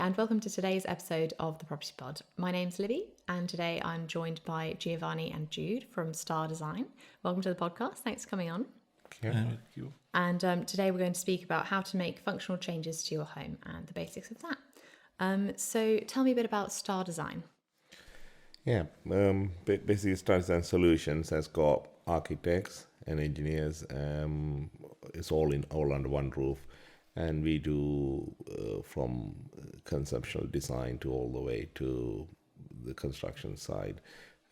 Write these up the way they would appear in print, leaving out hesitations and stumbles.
and welcome to today's episode of the Property Pod. My name's Libby, and today I'm joined by Giovanni and Jude from Star Design. Welcome to the podcast. Thanks for coming on. Thank you. And today we're going to speak about how to make functional changes to your home and the basics of that. So tell me a bit about Star Design. Yeah, basically Star Design Solutions has got architects and engineers. It's all under one roof. And we do from conceptual design to all the way to the construction side.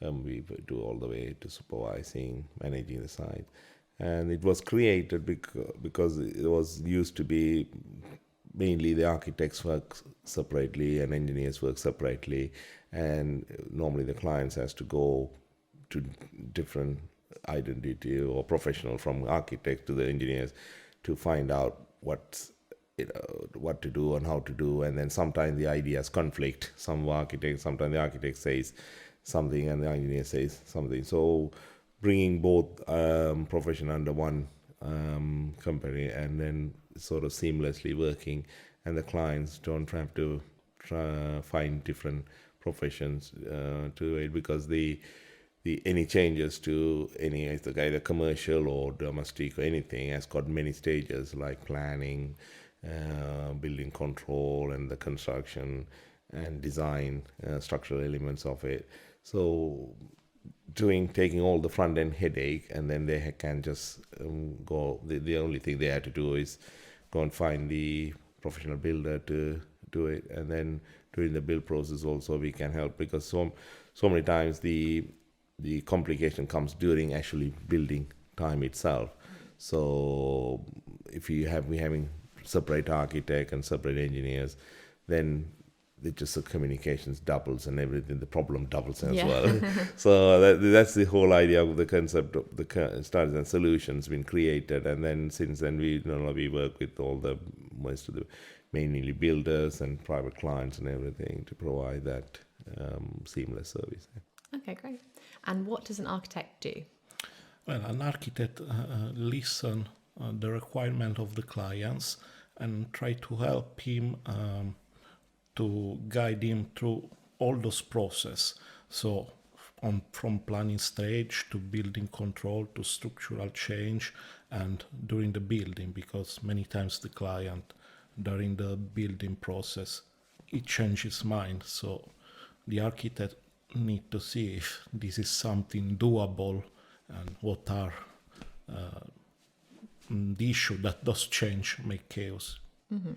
We do all the way to supervising, managing the site. And it was created because it was used to be mainly the architects work separately and engineers work separately. And normally the clients has to go to different identity or professional from architect to the engineers to find out what to do and how to do, and then sometimes the ideas conflict. Sometimes the architect says something and the engineer says something. So bringing both profession under one company and then sort of seamlessly working, and the clients don't have to find different professions to it, because any changes to either commercial or domestic or anything has got many stages, like planning, building control, and the construction and design, structural elements of it. So taking all the front end headache, and then they can just go. The only thing they have to do is go and find the professional builder to do it, and then during the build process also we can help, because so many times the complication comes during actually building time itself. So if we having separate architect and separate engineers, then the communications doubles and everything, the problem doubles as well. So that's the whole idea of the concept of the Star Design Solutions been created. And then since then we work with most of the mainly builders and private clients and everything to provide that seamless service. Okay, great. And what does an architect do? Well, an architect listen the requirement of the clients and try to help him to guide him through all those process. So from planning stage to building control to structural change and during the building, because many times the client during the building process, it changes his mind. So the architect need to see if this is something doable and what are the issue that does change make chaos. Mm-hmm.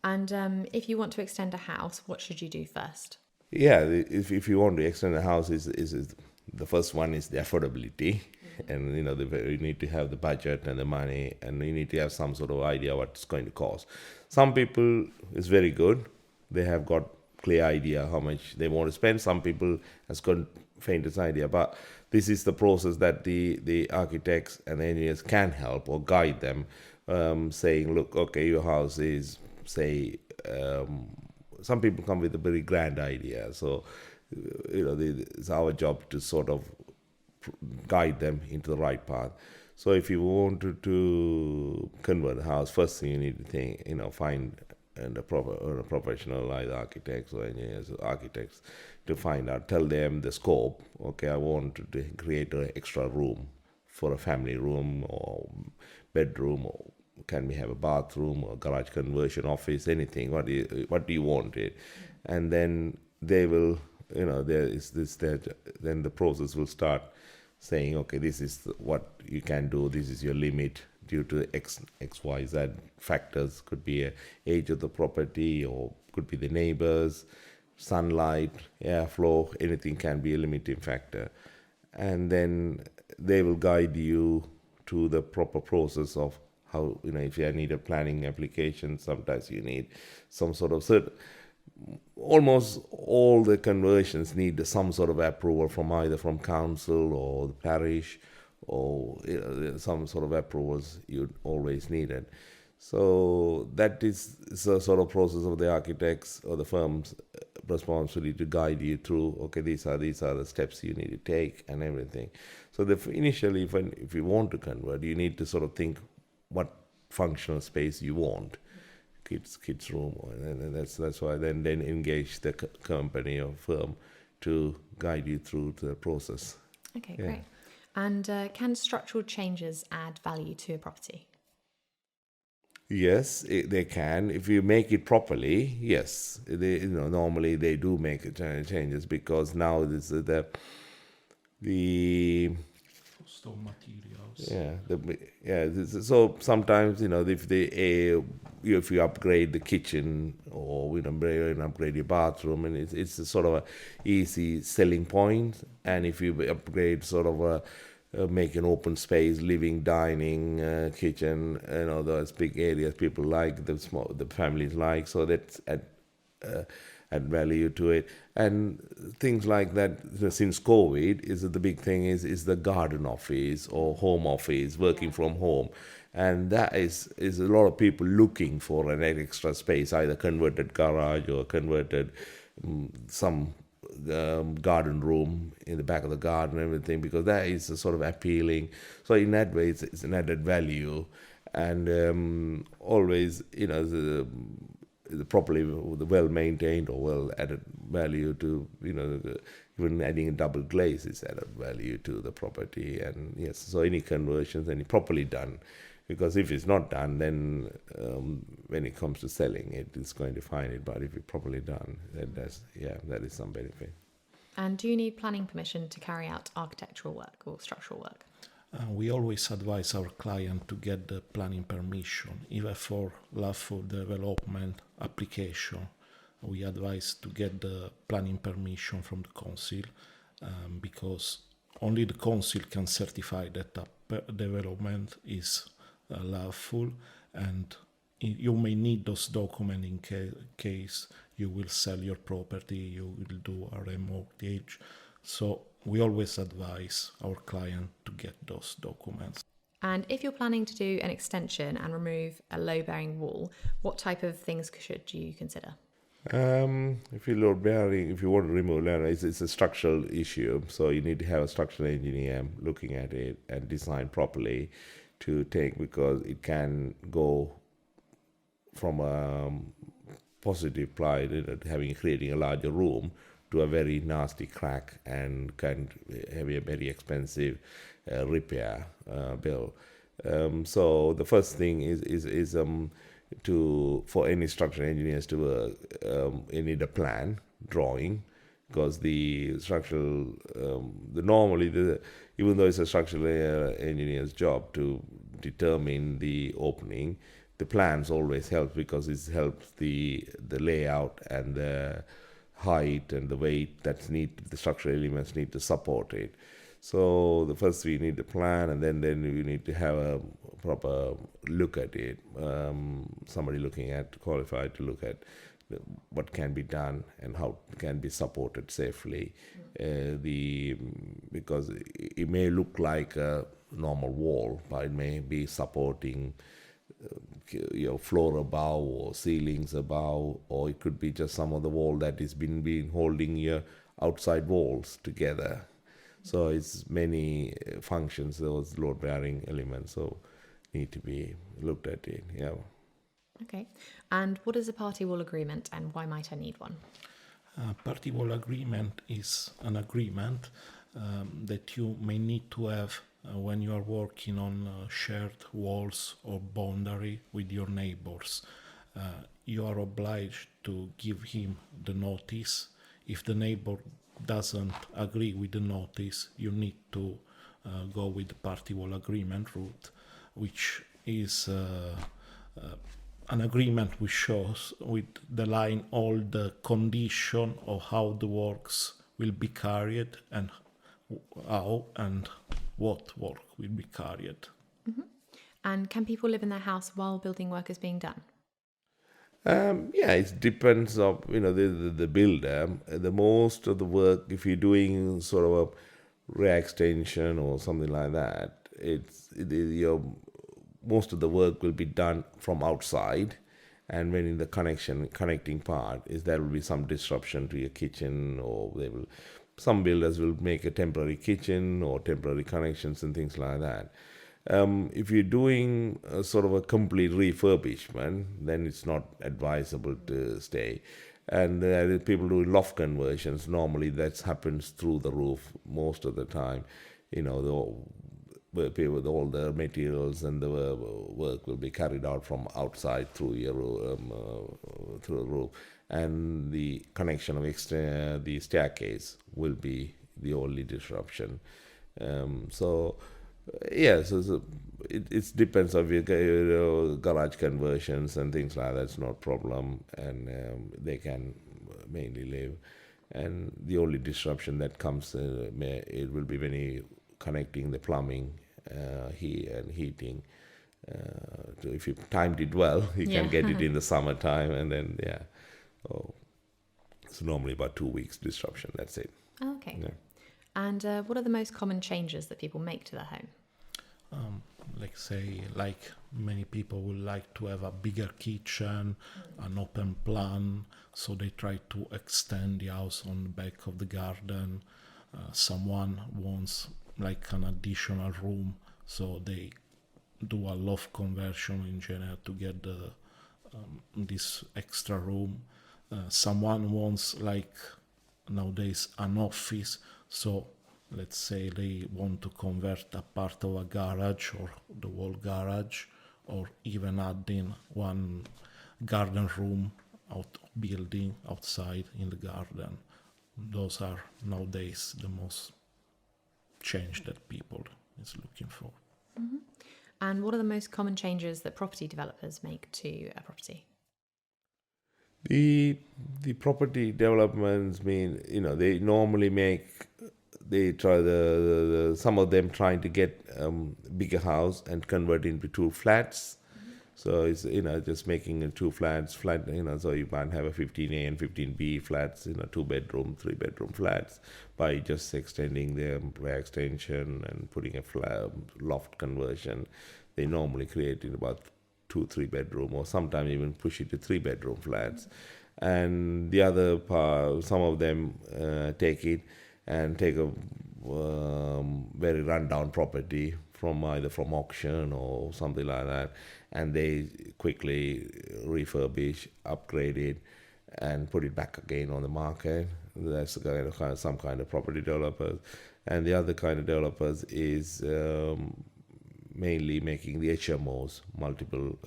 And if you want to extend a house, what should you do first? Yeah, if you want to extend a house, is the first one is the affordability. Mm-hmm. And you need to have the budget and the money, and you need to have some sort of idea what it's going to cost. Some people is very good; they have got clear idea how much they want to spend. Some people has got faintest idea, but this is the process that the architects and the engineers can help or guide them, saying, look, okay, your house is, say, some people come with a very grand idea, so it's our job to sort of guide them into the right path. So if you want to convert a house, first thing you need to think, find a professional, like architects or engineers or architects, to find out, tell them the scope. Okay, I want to create an extra room for a family room or bedroom, or can we have a bathroom or garage conversion, office, anything? What do you want it? And then they will, there is this, that. Then the process will start saying, okay, this is what you can do. This is your limit due to X, Y, Z factors. Could be age of the property, or could be the neighbors, sunlight, airflow. Anything can be a limiting factor. And then they will guide you to the proper process of how, if you need a planning application, sometimes you need some sort of almost all the conversions need some sort of approval from either from council or the parish, or some sort of approvals you always needed. So that is the sort of process of the architects or the firm's responsibility to guide you through. Okay, these are the steps you need to take and everything. So initially, if you want to convert, you need to sort of think what functional space you want. kids room, and that's why then engage the company or firm to guide you through the process. Okay, great. And can structural changes add value to a property? Yes, they can if you make it properly. Yes, normally they do make changes, because now this is the Cost of materials. So sometimes if you upgrade the kitchen, or upgrade your bathroom, and it's a sort of a easy selling point. And if you upgrade sort of make an open space, living, dining, kitchen, those big areas people like, the families like, so that's add value to it. And things like that, since COVID, is the big thing is the garden office or home office, working from home. And that is a lot of people looking for an extra space, either converted garage or converted some garden room in the back of the garden and everything, because that is sort of appealing. So in that way, it's an added value. And always, the properly well maintained or well added value to, even adding a double glaze is added value to the property. And yes, so any conversions, any properly done, because if it's not done, then when it comes to selling it, it's going to find it. But if it's properly done, then that is some benefit. And do you need planning permission to carry out architectural work or structural work? We always advise our client to get the planning permission, even for lawful development application. We advise to get the planning permission from the council, because only the council can certify that a development is lawful, and you may need those documents in case you will sell your property, you will do a remortgage. So we always advise our client to get those documents. And if you're planning to do an extension and remove a low-bearing wall, what type of things should you consider? If you want to remove load, it's a structural issue. So you need to have a structural engineer looking at it and design properly to take, because it can go from a positive ply, creating a larger room, to a very nasty crack, and can have a very expensive repair bill. So the first thing is for any structural engineers to work, you need a plan, drawing, because the structural, even though it's a structural engineer's job to determine the opening, the plans always help, because it helps the layout and the height and the weight the structural elements need to support it. So the first we need the plan, and then we need to have a proper look at it. Somebody qualified to look at what can be done and how it can be supported safely. Because it may look like a normal wall, but it may be supporting floor above or ceilings above, or it could be just some of the wall that is been holding your outside walls together. So it's many functions, those load-bearing elements, so need to be looked at it. Yeah. Okay. And what is a party wall agreement, and why might I need one? A party wall agreement is an agreement that you may need to have when you are working on shared walls or boundary with your neighbors. You are obliged to give him the notice. If the neighbor doesn't agree with the notice, you need to go with the party wall agreement route, which is an agreement which shows with the line all the condition of how the works will be carried, and how and what work will be carried. Mm-hmm. And can people live in their house while building work is being done? It depends on the builder. The most of the work, if you're doing sort of a rear extension or something like that, most of the work will be done from outside, and when in the connecting part there will be some disruption to your kitchen, or some builders will make a temporary kitchen or temporary connections and things like that. If you're doing a sort of a complete refurbishment, then it's not advisable to stay. And people do loft conversions. Normally, that happens through the roof most of the time. With all the materials and the work will be carried out from outside through through the roof, and the connection of the staircase will be the only disruption. It depends on your garage conversions and things like that. It's not a problem, and they can mainly live. And the only disruption that comes, it will be when you connecting the plumbing, heating. If you timed it well, you can get it in the summertime, and then it's normally about 2 weeks disruption. That's it. Okay. Yeah. And what are the most common changes that people make to their home? Like many people would like to have a bigger kitchen, an open plan, so they try to extend the house on the back of the garden. Someone wants like an additional room, so they do a loft conversion in general to get this extra room. Someone wants, like nowadays, an office, so let's say they want to convert a part of a garage or the whole garage, or even add in one garden room building outside in the garden. Those are nowadays the most change that people is looking for. Mm-hmm. And what are the most common changes that property developers make to a property? The property developments mean, they normally try some of them trying to get bigger house and convert into 2 flats. So it's, just making 2 flats, so you might have a 15A and 15B flats, 2-bedroom, 3-bedroom flats, by just extending them by extension and putting a loft conversion. They normally create in about 2-3 bedroom, or sometimes even push it to 3-bedroom flats. And the other part, some of them take a very rundown property either from auction or something like that, and they quickly refurbish, upgrade it, and put it back again on the market. That's some kind of property developers. And the other kind of developers is mainly making the HMOs, multiple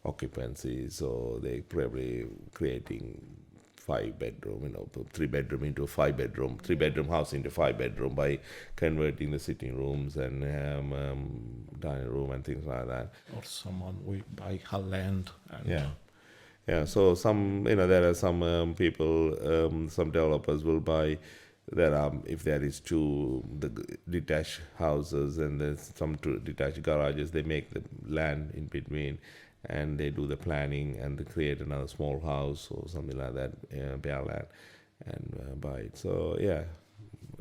occupancies. So they probably creating 5-bedroom, 3-bedroom into a 5-bedroom, 3-bedroom house into 5-bedroom by converting the sitting rooms and dining room and things like that. Or someone will buy a land. And so some, there are some people, some developers will buy. If there is 2 detached houses and there's some 2 detached garages, they make the land in between, and they do the planning and they create another small house or something like that, bare land, and buy it. So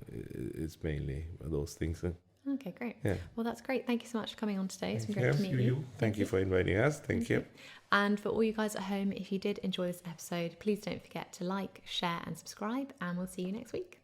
it's mainly those things. Okay, great. Yeah. Well, that's great. Thank you so much for coming on today. It's been great to meet you. Thank you for inviting us. Thank you. And for all you guys at home, if you did enjoy this episode, please don't forget to like, share and subscribe, and we'll see you next week.